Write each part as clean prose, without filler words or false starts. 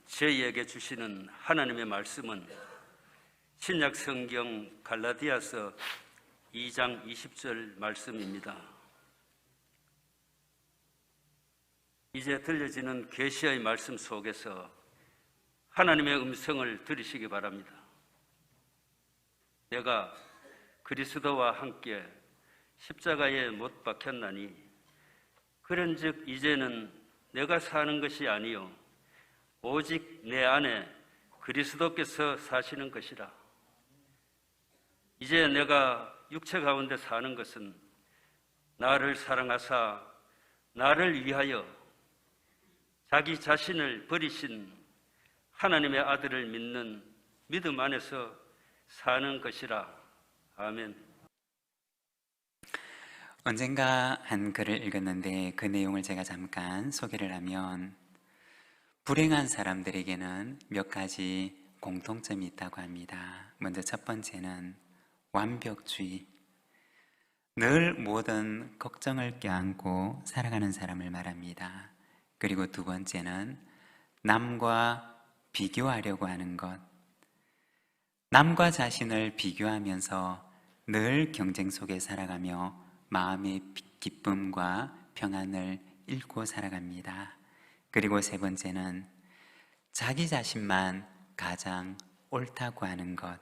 저희에게 주시는 하나님의 말씀은 신약 성경 갈라디아서 2장 20절 말씀입니다. 이제 들려지는 계시의 말씀 속에서 하나님의 음성을 들으시기 바랍니다. 내가 그리스도와 함께 십자가에 못 박혔나니 그런즉 이제는 내가 사는 것이 아니요 오직 내 안에 그리스도께서 사시는 것이라. 이제 내가 육체 가운데 사는 것은 나를 사랑하사 나를 위하여 자기 자신을 버리신 하나님의 아들을 믿는 믿음 안에서 사는 것이라. 아멘. 언젠가 한 글을 읽었는데 그 내용을 제가 잠깐 소개를 하면, 불행한 사람들에게는 몇 가지 공통점이 있다고 합니다. 먼저 첫 번째는 완벽주의, 늘 모든 걱정을 껴안고 살아가는 사람을 말합니다. 그리고 두 번째는 남과 비교하려고 하는 것, 남과 자신을 비교하면서 늘 경쟁 속에 살아가며 마음의 기쁨과 평안을 잃고 살아갑니다. 그리고 세 번째는 자기 자신만 가장 옳다고 하는 것,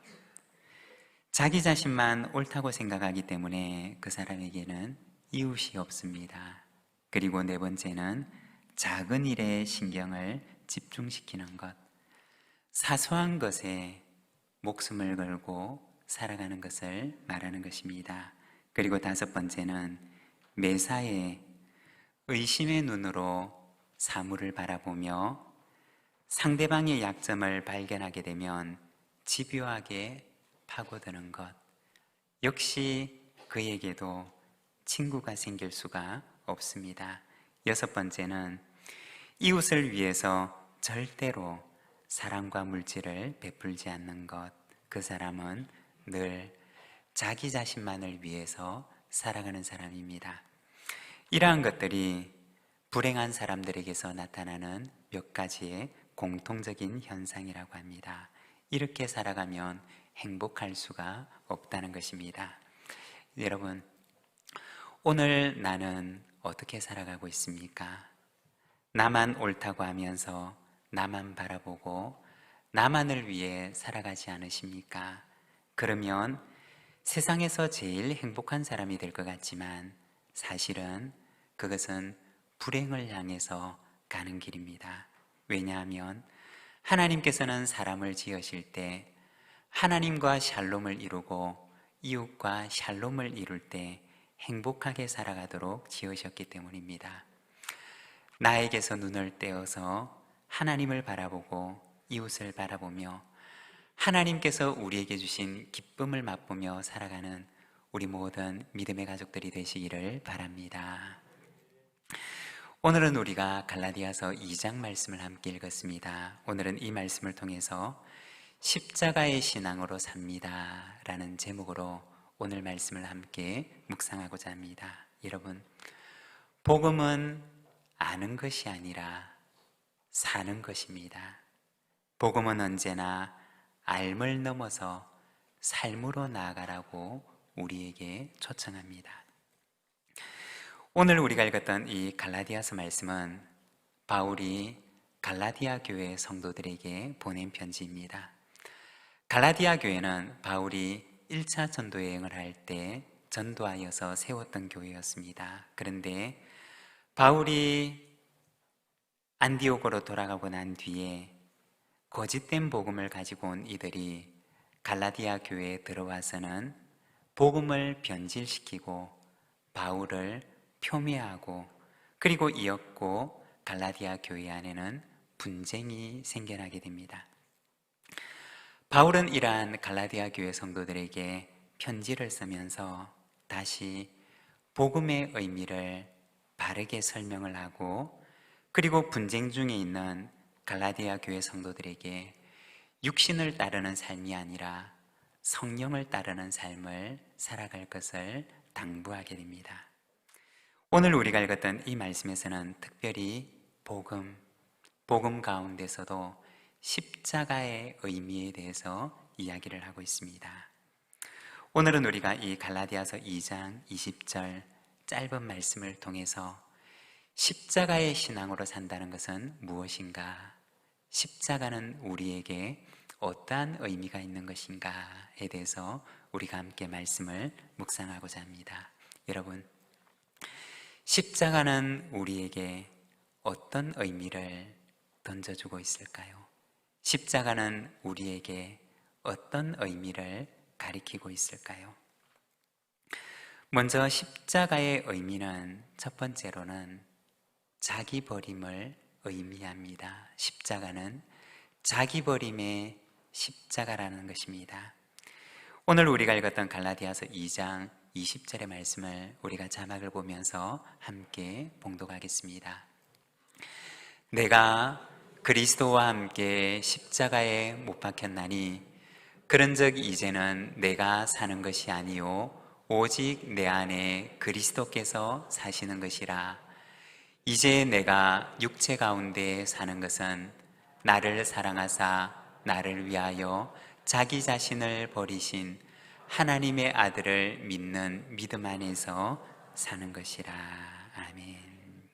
자기 자신만 옳다고 생각하기 때문에 그 사람에게는 이웃이 없습니다. 그리고 네 번째는 작은 일에 신경을 집중시키는 것, 사소한 것에 목숨을 걸고 살아가는 것을 말하는 것입니다. 그리고 다섯 번째는 매사에 의심의 눈으로 사물을 바라보며 상대방의 약점을 발견하게 되면 집요하게 파고드는 것, 역시 그에게도 친구가 생길 수가 없습니다. 여섯 번째는 이웃을 위해서 절대로 사랑과 물질을 베풀지 않는 것, 그 사람은 늘 자기 자신만을 위해서 살아가는 사람입니다. 이러한 것들이 불행한 사람들에게서 나타나는 몇 가지의 공통적인 현상이라고 합니다. 이렇게 살아가면 행복할 수가 없다는 것입니다. 여러분, 오늘 나는 어떻게 살아가고 있습니까? 나만 옳다고 하면서 나만 바라보고 나만을 위해 살아가지 않으십니까? 그러면 세상에서 제일 행복한 사람이 될 것 같지만 사실은 그것은 불행을 향해서 가는 길입니다. 왜냐하면 하나님께서는 사람을 지으실 때 하나님과 샬롬을 이루고 이웃과 샬롬을 이룰 때 행복하게 살아가도록 지으셨기 때문입니다. 나에게서 눈을 떼어서 하나님을 바라보고 이웃을 바라보며 하나님께서 우리에게 주신 기쁨을 맛보며 살아가는 우리 모든 믿음의 가족들이 되시기를 바랍니다. 오늘은 우리가 갈라디아서 2장 말씀을 함께 읽었습니다. 오늘은 이 말씀을 통해서 십자가의 신앙으로 삽니다 라는 제목으로 오늘 말씀을 함께 묵상하고자 합니다. 여러분, 복음은 아는 것이 아니라 사는 것입니다. 복음은 언제나 알을 넘어서 삶으로 나아가라고 우리에게 초청합니다. 오늘 우리가 읽었던 이 갈라디아서 말씀은 바울이 갈라디아 교회 성도들에게 보낸 편지입니다. 갈라디아 교회는 바울이 1차 전도 여행을 할 때 전도하여서 세웠던 교회였습니다. 그런데 바울이 안디옥으로 돌아가고 난 뒤에 거짓된 복음을 가지고 온 이들이 갈라디아 교회에 들어와서는 복음을 변질시키고 바울을 표미하고 그리고 이었고 갈라디아 교회 안에는 분쟁이 생겨나게 됩니다. 바울은 이러한 갈라디아 교회 성도들에게 편지를 쓰면서 다시 복음의 의미를 바르게 설명을 하고 그리고 분쟁 중에 있는 갈라디아 교회 성도들에게 육신을 따르는 삶이 아니라 성령을 따르는 삶을 살아갈 것을 당부하게 됩니다. 오늘 우리가 읽었던 이 말씀에서는 특별히 복음 가운데서도 십자가의 의미에 대해서 이야기를 하고 있습니다. 오늘은 우리가 이 갈라디아서 2장 20절 짧은 말씀을 통해서 십자가의 신앙으로 산다는 것은 무엇인가? 십자가는 우리에게 어떠한 의미가 있는 것인가에 대해서 우리가 함께 말씀을 묵상하고자 합니다. 여러분, 십자가는 우리에게 어떤 의미를 던져주고 있을까요? 십자가는 우리에게 어떤 의미를 가리키고 있을까요? 먼저 십자가의 의미는 첫 번째로는 자기 버림을 의미합니다. 십자가는 자기 버림의 십자가라는 것입니다. 오늘 우리가 읽었던 갈라디아서 2장 20절의 말씀을 우리가 자막을 보면서 함께 봉독하겠습니다. 내가 그리스도와 함께 십자가에 못 박혔나니 그런즉 이제는 내가 사는 것이 아니요 오직 내 안에 그리스도께서 사시는 것이라. 이제 내가 육체 가운데 사는 것은 나를 사랑하사 나를 위하여 자기 자신을 버리신 하나님의 아들을 믿는 믿음 안에서 사는 것이라. 아멘.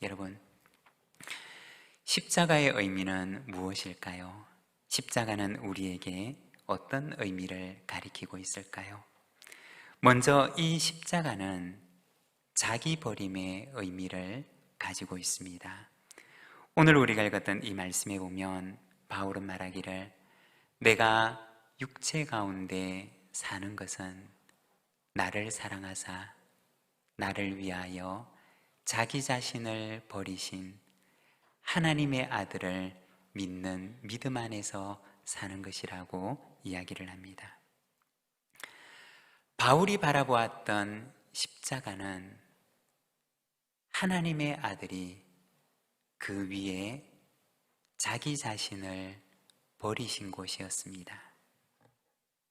여러분, 십자가의 의미는 무엇일까요? 십자가는 우리에게 어떤 의미를 가리키고 있을까요? 먼저 이 십자가는 자기 버림의 의미를 가지고 있습니다. 오늘 우리가 읽었던 이 말씀에 보면 바울은 말하기를 내가 육체 가운데 사는 것은 나를 사랑하사 나를 위하여 자기 자신을 버리신 하나님의 아들을 믿는 믿음 안에서 사는 것이라고 이야기를 합니다. 바울이 바라보았던 십자가는 하나님의 아들이 그 위에 자기 자신을 버리신 곳이었습니다.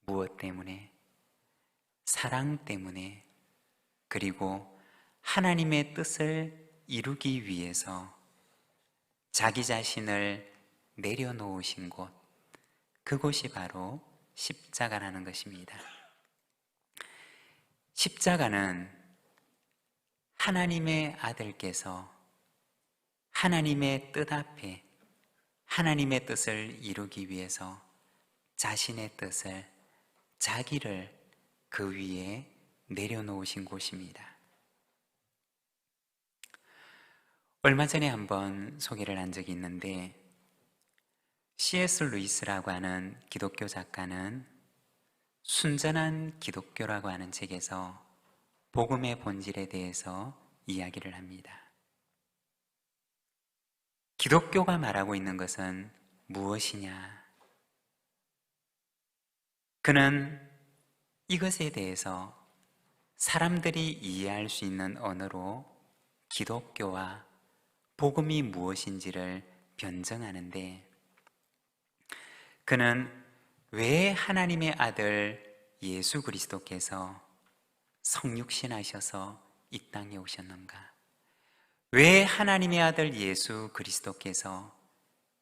무엇 때문에? 사랑 때문에, 그리고 하나님의 뜻을 이루기 위해서 자기 자신을 내려놓으신 곳, 그곳이 바로 십자가라는 것입니다. 십자가는 하나님의 아들께서 하나님의 뜻 앞에 하나님의 뜻을 이루기 위해서 자신의 뜻을, 자기를 그 위에 내려놓으신 곳입니다. 얼마 전에 한번 소개를 한 적이 있는데 C.S. 루이스라고 하는 기독교 작가는 순전한 기독교라고 하는 책에서 복음의 본질에 대해서 이야기를 합니다. 기독교가 말하고 있는 것은 무엇이냐? 그는 이것에 대해서 사람들이 이해할 수 있는 언어로 기독교와 복음이 무엇인지를 변증하는데, 그는 왜 하나님의 아들 예수 그리스도께서 성육신하셔서 이 땅에 오셨는가? 왜 하나님의 아들 예수 그리스도께서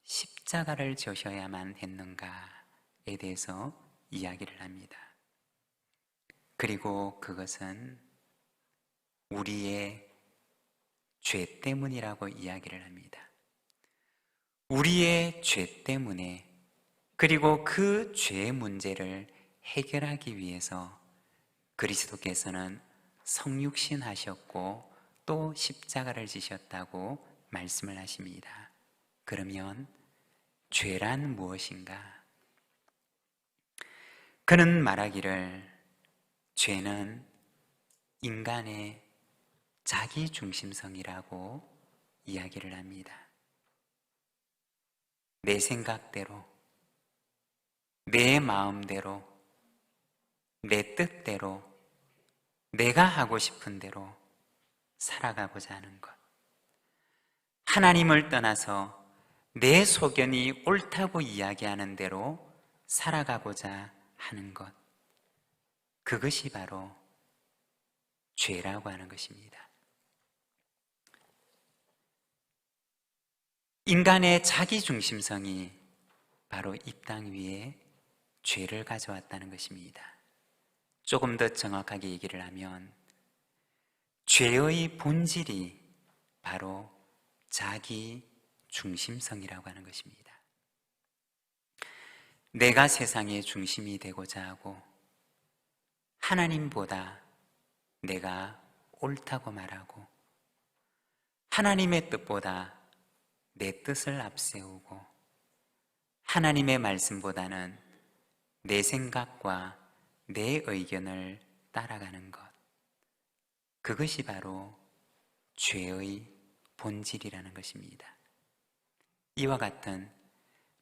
십자가를 지셔야만 했는가에 대해서 이야기를 합니다. 그리고 그것은 우리의 죄 때문이라고 이야기를 합니다. 우리의 죄 때문에, 그리고 그 죄의 문제를 해결하기 위해서 그리스도께서는 성육신하셨고 또 십자가를 지셨다고 말씀을 하십니다. 그러면 죄란 무엇인가? 그는 말하기를 죄는 인간의 자기중심성이라고 이야기를 합니다. 내 생각대로, 내 마음대로, 내 뜻대로, 내가 하고 싶은 대로 살아가고자 하는 것, 하나님을 떠나서 내 소견이 옳다고 이야기하는 대로 살아가고자 하는 것, 그것이 바로 죄라고 하는 것입니다. 인간의 자기중심성이 바로 이 땅 위에 죄를 가져왔다는 것입니다. 조금 더 정확하게 얘기를 하면 죄의 본질이 바로 자기 중심성이라고 하는 것입니다. 내가 세상의 중심이 되고자 하고 하나님보다 내가 옳다고 말하고 하나님의 뜻보다 내 뜻을 앞세우고 하나님의 말씀보다는 내 생각과 내 의견을 따라가는 것, 그것이 바로 죄의 본질이라는 것입니다. 이와 같은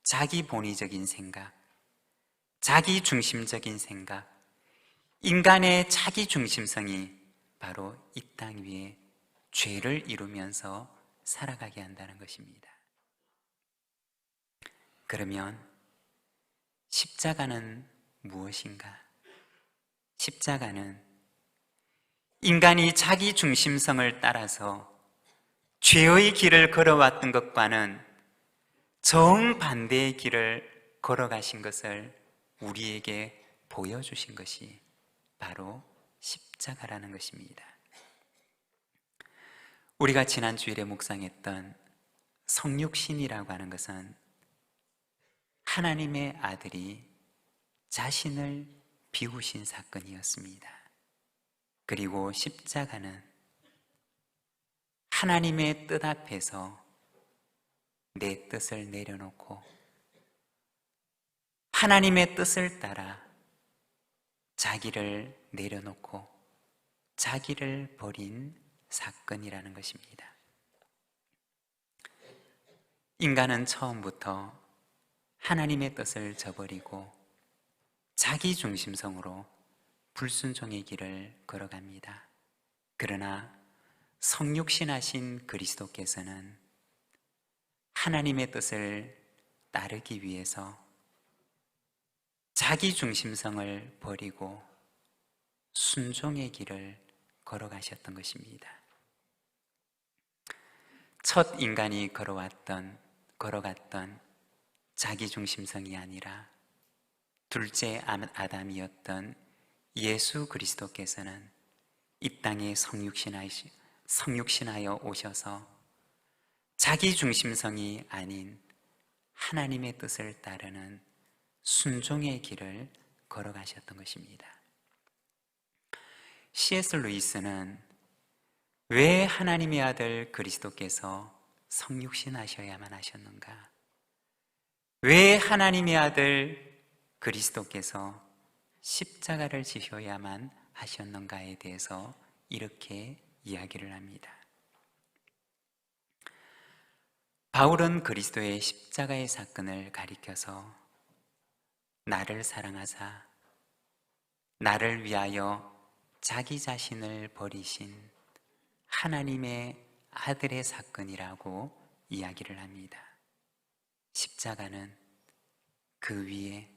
자기 본위적인 생각, 자기 중심적인 생각, 인간의 자기 중심성이 바로 이 땅 위에 죄를 이루면서 살아가게 한다는 것입니다. 그러면 십자가는 무엇인가? 십자가는 인간이 자기 중심성을 따라서 죄의 길을 걸어왔던 것과는 정반대의 길을 걸어가신 것을 우리에게 보여주신 것이 바로 십자가라는 것입니다. 우리가 지난 주일에 묵상했던 성육신이라고 하는 것은 하나님의 아들이 자신을 비우신 사건이었습니다. 그리고 십자가는 하나님의 뜻 앞에서 내 뜻을 내려놓고 하나님의 뜻을 따라 자기를 내려놓고 자기를 버린 사건이라는 것입니다. 인간은 처음부터 하나님의 뜻을 저버리고 자기 중심성으로 불순종의 길을 걸어갑니다. 그러나 성육신하신 그리스도께서는 하나님의 뜻을 따르기 위해서 자기 중심성을 버리고 순종의 길을 걸어가셨던 것입니다. 첫 인간이 걸어갔던 자기 중심성이 아니라 둘째 아담이었던 예수 그리스도께서는 이 땅에 성육신하여 오셔서 자기 중심성이 아닌 하나님의 뜻을 따르는 순종의 길을 걸어가셨던 것입니다. C.S. 루이스는 왜 하나님의 아들 그리스도께서 성육신하셔야만 하셨는가? 왜 하나님의 아들 그리스도께서 십자가를 지셔야만 하셨는가에 대해서 이렇게 이야기를 합니다. 바울은 그리스도의 십자가의 사건을 가리켜서 나를 사랑하사 나를 위하여 자기 자신을 버리신 하나님의 아들의 사건이라고 이야기를 합니다. 십자가는 그 위에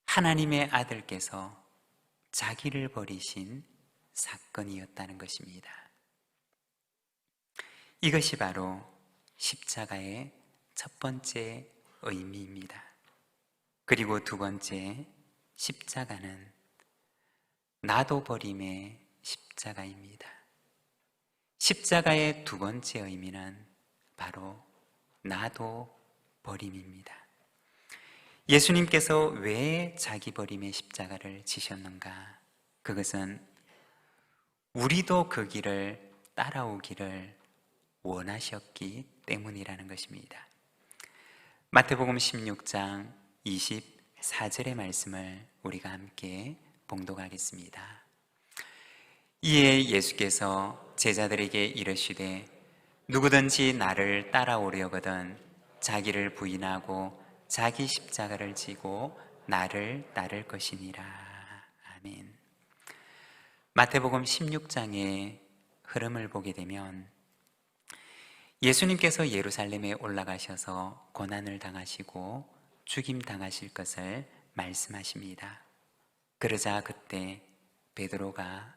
하나님의 아들께서 자기를 버리신 사건이었다는 것입니다. 이것이 바로 십자가의 첫 번째 의미입니다. 그리고 두 번째, 십자가는 나도 버림의 십자가입니다. 십자가의 두 번째 의미는 바로 나도 버림입니다. 예수님께서 왜 자기 버림의 십자가를 지셨는가? 그것은 우리도 그 길을 따라오기를 원하셨기 때문이라는 것입니다. 마태복음 16장 24절의 말씀을 우리가 함께 봉독하겠습니다. 이에 예수께서 제자들에게 이르시되 누구든지 나를 따라오려거든 자기를 부인하고 자기 십자가를 지고 나를 따를 것이니라. 아멘. 마태복음 16장의 흐름을 보게 되면 예수님께서 예루살렘에 올라가셔서 고난을 당하시고 죽임 당하실 것을 말씀하십니다. 그러자 그때 베드로가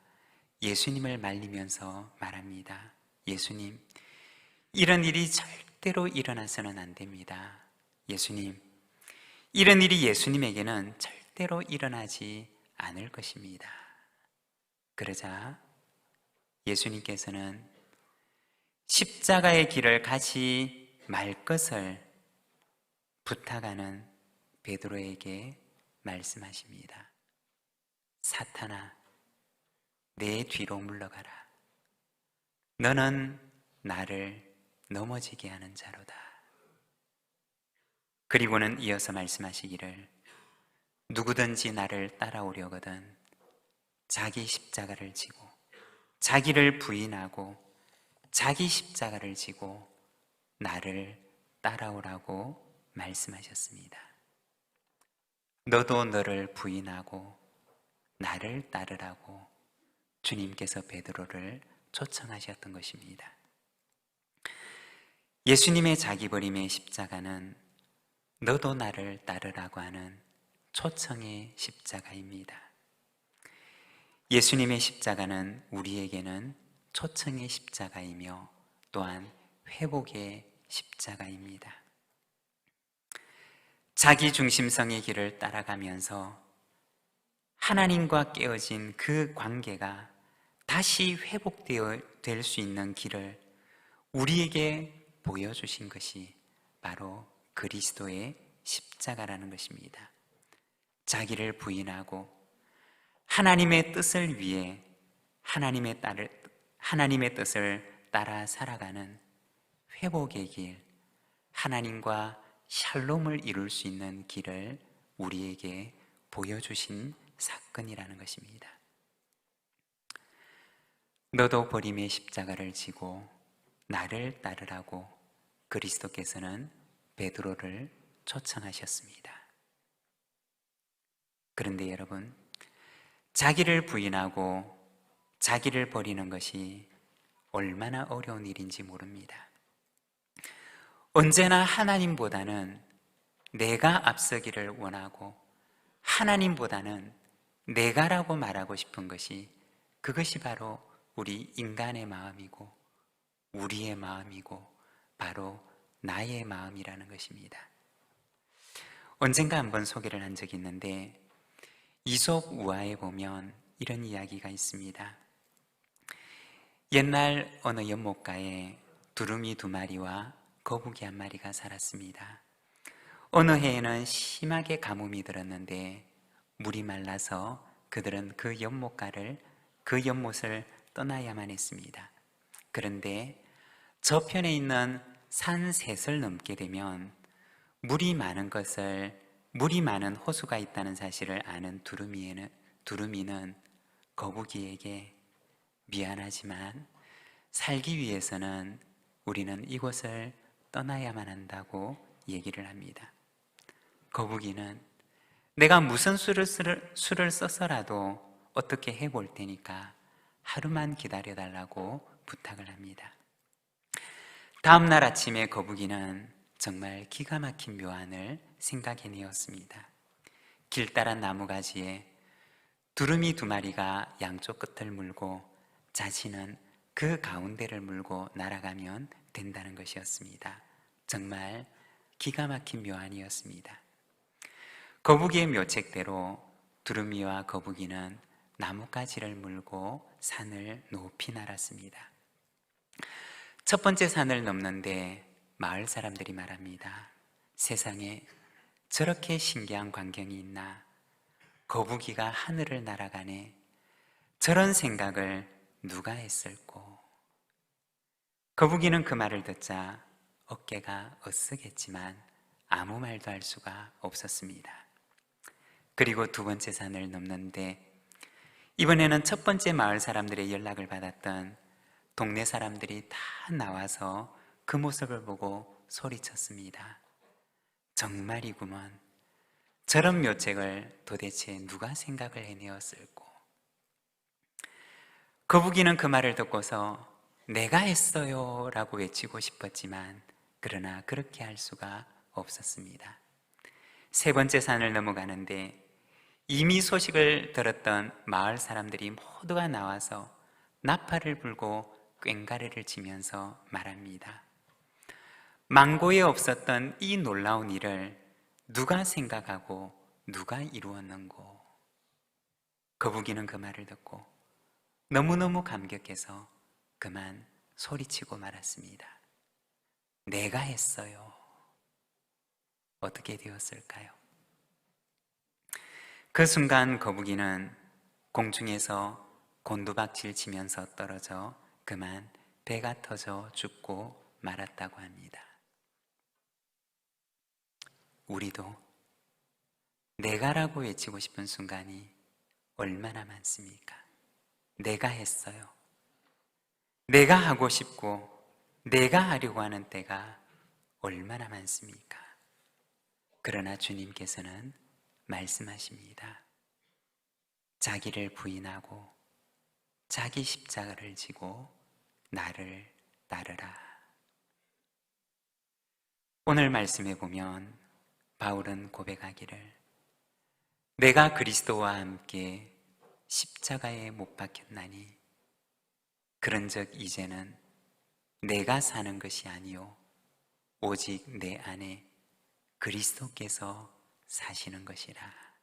예수님을 말리면서 말합니다. 예수님, 이런 일이 절대로 일어나서는 안 됩니다. 예수님, 이런 일이 예수님에게는 절대로 일어나지 않을 것입니다. 그러자 예수님께서는 십자가의 길을 가지 말 것을 부탁하는 베드로에게 말씀하십니다. 사탄아, 내 뒤로 물러가라. 너는 나를 넘어지게 하는 자로다. 그리고는 이어서 말씀하시기를 누구든지 나를 따라오려거든 자기 십자가를 지고 자기를 부인하고 자기 십자가를 지고 나를 따라오라고 말씀하셨습니다. 너도 너를 부인하고 나를 따르라고 주님께서 베드로를 초청하셨던 것입니다. 예수님의 자기버림의 십자가는 너도 나를 따르라고 하는 초청의 십자가입니다. 예수님의 십자가는 우리에게는 초청의 십자가이며 또한 회복의 십자가입니다. 자기 중심성의 길을 따라가면서 하나님과 깨어진 그 관계가 다시 회복될 수 있는 길을 우리에게 보여주신 것이 바로 그리스도의 십자가라는 것입니다. 자기를 부인하고 하나님의 뜻을 위해 하나님의 뜻을 따라 살아가는 회복의 길, 하나님과 샬롬을 이룰 수 있는 길을 우리에게 보여주신 사건이라는 것입니다. 너도 버림의 십자가를 지고 나를 따르라고 그리스도께서는 베드로를 초청하셨습니다. 그런데 여러분, 자기를 부인하고 자기를 버리는 것이 얼마나 어려운 일인지 모릅니다. 언제나 하나님보다는 내가 앞서기를 원하고 하나님보다는 내가라고 말하고 싶은 것이, 그것이 바로 우리 인간의 마음이고 우리의 마음이고 바로 나의 마음이라는 것입니다. 언젠가 한번 소개를 한 적이 있는데 이솝 우화에 보면 이런 이야기가 있습니다. 옛날 어느 연못가에 두루미 2마리와 거북이 1마리가 살았습니다. 어느 해에는 심하게 가뭄이 들었는데 물이 말라서 그들은 그 연못을 떠나야만 했습니다. 그런데 저편에 있는 산셋을 넘게 되면 물이 많은 호수가 있다는 사실을 아는 두루미는 거북이에게 미안하지만 살기 위해서는 우리는 이곳을 떠나야만 한다고 얘기를 합니다. 거북이는 내가 무슨 수를 써서라도 어떻게 해볼 테니까 하루만 기다려달라고 부탁을 합니다. 다음 날 아침에 거북이는 정말 기가 막힌 묘안을 생각해내었습니다. 길 따라 나무가지에 두루미 2마리가 양쪽 끝을 물고 자신은 그 가운데를 물고 날아가면 된다는 것이었습니다. 정말 기가 막힌 묘안이었습니다. 거북이의 묘책대로 두루미와 거북이는 나뭇가지를 물고 산을 높이 날았습니다. 첫 번째 산을 넘는데 마을 사람들이 말합니다. 세상에 저렇게 신기한 광경이 있나? 거북이가 하늘을 날아가네. 저런 생각을 누가 했을꼬? 거북이는 그 말을 듣자 어깨가 으쓱했지만 아무 말도 할 수가 없었습니다. 그리고 2번째 산을 넘는데 이번에는 첫 번째 마을 사람들의 연락을 받았던 동네 사람들이 다 나와서 그 모습을 보고 소리쳤습니다. 정말이구먼. 저런 묘책을 도대체 누가 생각을 해내었을꼬? 거북이는 그 말을 듣고서 내가 했어요 라고 외치고 싶었지만 그러나 그렇게 할 수가 없었습니다. 3번째 산을 넘어가는데 이미 소식을 들었던 마을 사람들이 모두가 나와서 나팔을 불고 꽹가리를 치면서 말합니다. 망고에 없었던 이 놀라운 일을 누가 생각하고 누가 이루었는고? 거북이는 그 말을 듣고 너무너무 감격해서 그만 소리치고 말았습니다. 내가 했어요. 어떻게 되었을까요? 그 순간 거북이는 공중에서 곤두박질 치면서 떨어져 그만 배가 터져 죽고 말았다고 합니다. 우리도 내가라고 외치고 싶은 순간이 얼마나 많습니까? 내가 했어요. 내가 하고 싶고 내가 하려고 하는 때가 얼마나 많습니까? 그러나 주님께서는 말씀하십니다. 자기를 부인하고 자기 십자가를 지고 나를 따르라. 오늘 말씀에 보면 바울은 고백하기를 내가 그리스도와 함께 십자가에 못 박혔나니 그런즉 이제는 내가 사는 것이 아니요 오직 내 안에 그리스도께서 사시는 것이라.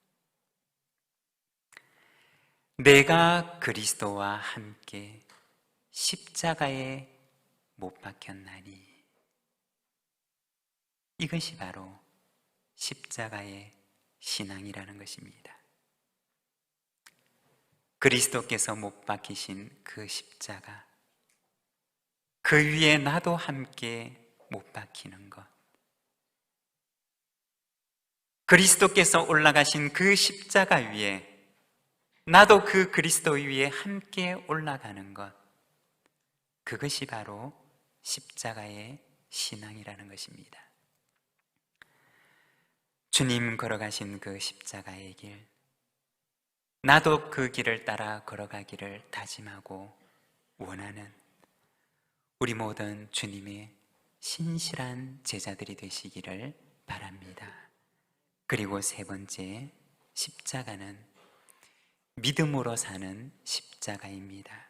내가 그리스도와 함께 십자가에 못 박혔나니 이것이 바로 십자가의 신앙이라는 것입니다. 그리스도께서 못 박히신 그 십자가, 그 위에 나도 함께 못 박히는 것, 그리스도께서 올라가신 그 십자가 위에 나도 그 그리스도 위에 함께 올라가는 것, 그것이 바로 십자가의 신앙이라는 것입니다. 주님 걸어가신 그 십자가의 길, 나도 그 길을 따라 걸어가기를 다짐하고 원하는 우리 모든 주님의 신실한 제자들이 되시기를 바랍니다. 그리고 세 번째, 십자가는 믿음으로 사는 십자가입니다.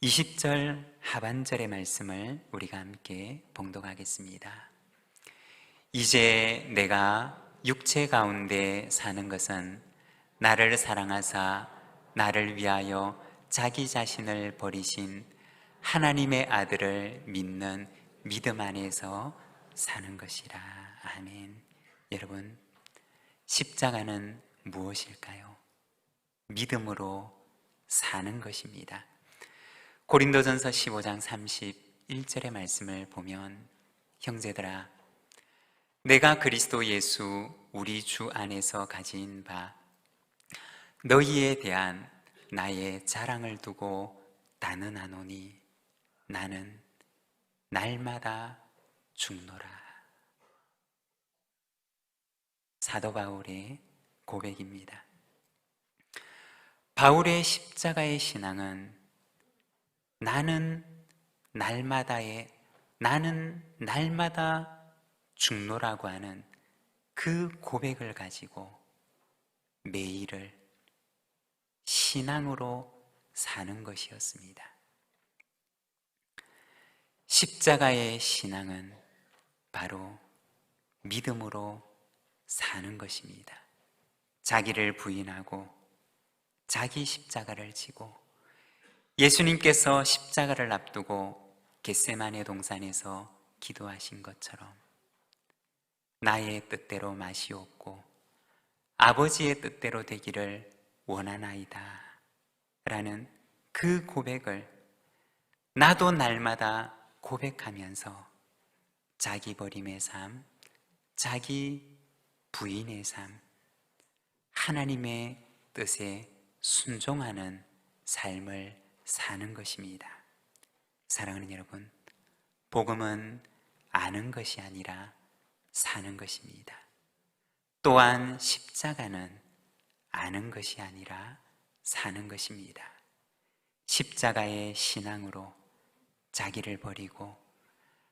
20절 하반절의 말씀을 우리가 함께 봉독하겠습니다. 이제 내가 육체 가운데 사는 것은 나를 사랑하사 나를 위하여 자기 자신을 버리신 하나님의 아들을 믿는 믿음 안에서 사는 것이라. 아멘. 여러분, 십자가는 무엇일까요? 믿음으로 사는 것입니다. 고린도전서 15장 31절의 말씀을 보면 형제들아 내가 그리스도 예수 우리 주 안에서 가진 바 너희에 대한 나의 자랑을 두고 단언하노니 나는 날마다 죽노라. 사도 바울의 고백입니다. 바울의 십자가의 신앙은 나는 날마다 죽노라고 하는 그 고백을 가지고 매일을 신앙으로 사는 것이었습니다. 십자가의 신앙은 바로 믿음으로 사는 것입니다. 자기를 부인하고 자기 십자가를 지고 예수님께서 십자가를 앞두고 겟세마네 동산에서 기도하신 것처럼 나의 뜻대로 마시옵고 아버지의 뜻대로 되기를 원하나이다 라는 그 고백을 나도 날마다 고백하면서 자기 버림의 삶, 자기 부인의 삶, 하나님의 뜻에 순종하는 삶을 사는 것입니다. 사랑하는 여러분, 복음은 아는 것이 아니라 사는 것입니다. 또한 십자가는 아는 것이 아니라 사는 것입니다. 십자가의 신앙으로 자기를 버리고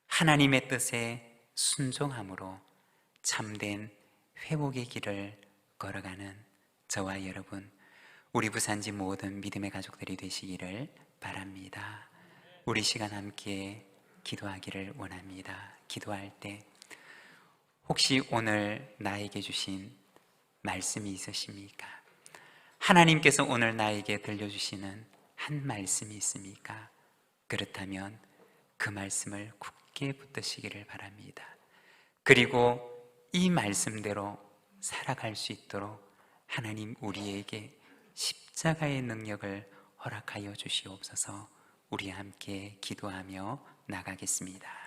하나님의 뜻에 순종함으로 참된 회복의 길을 걸어가는 저와 여러분, 우리 부산지 모든 믿음의 가족들이 되시기를 바랍니다. 우리 시간 함께 기도하기를 원합니다. 기도할 때 혹시 오늘 나에게 주신 말씀이 있으십니까? 하나님께서 오늘 나에게 들려주시는 한 말씀이 있습니까? 그렇다면 그 말씀을 굳게 붙드시기를 바랍니다. 그리고 이 말씀대로 살아갈 수 있도록 하나님 우리에게 십자가의 능력을 허락하여 주시옵소서. 우리 함께 기도하며 나가겠습니다.